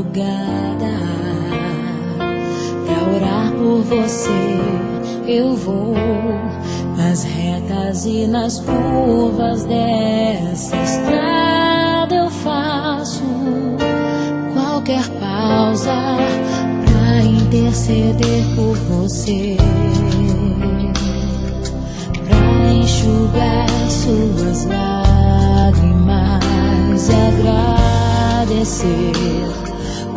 madrugada pra orar por você. Eu vou nas retas e nas curvas dessa estrada. Eu faço qualquer pausa pra interceder por você, pra enxugar suas lágrimas e agradecer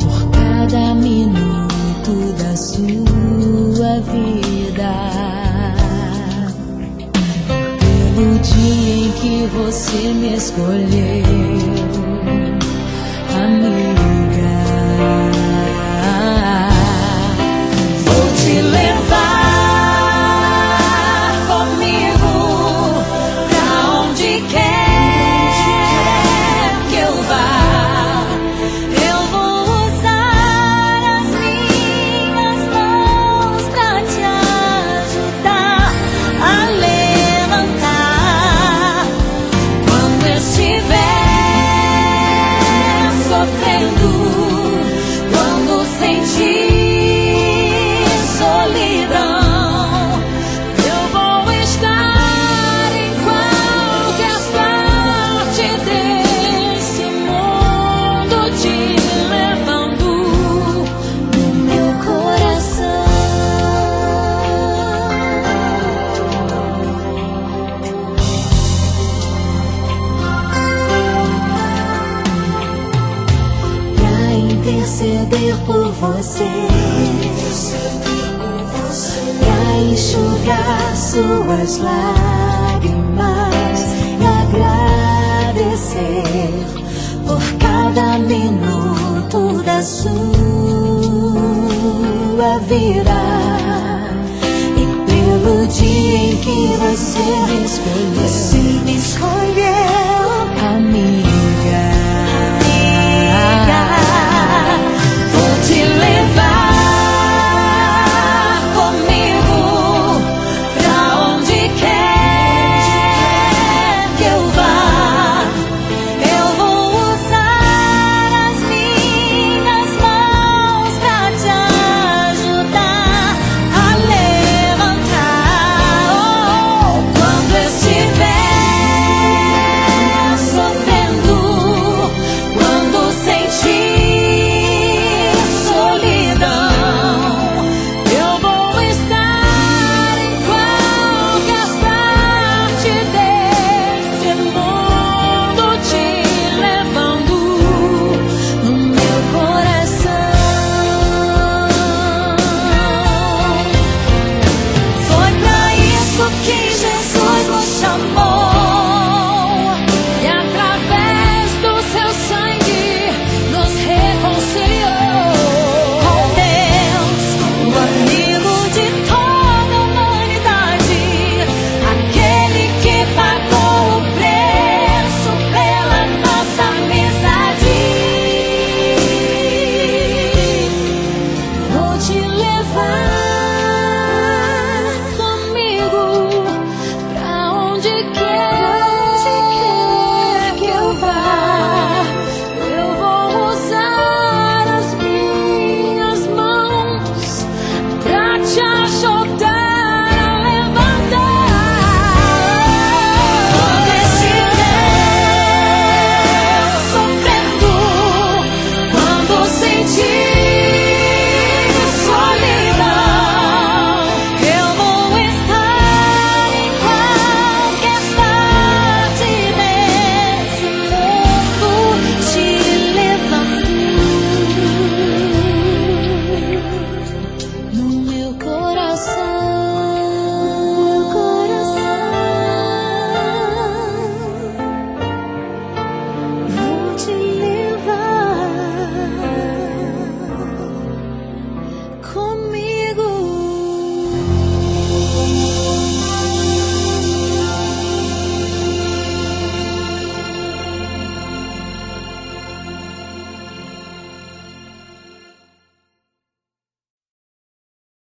por cada minuto da sua vida, pelo dia em que você me escolheu, amiga. Vou te levar comigo pra onde quer que eu vá. Eu vou usar as minhas mãos pra te ajudar a levantar quando estiver sofrendo, quando sentir solidão. Eu vou estar em qualquer parte desse mundo, te levando no meu coração. Pra interceder por você, pra enxugar suas lágrimas e agradecer por cada minuto da sua vida, e pelo dia em que você me escolheu.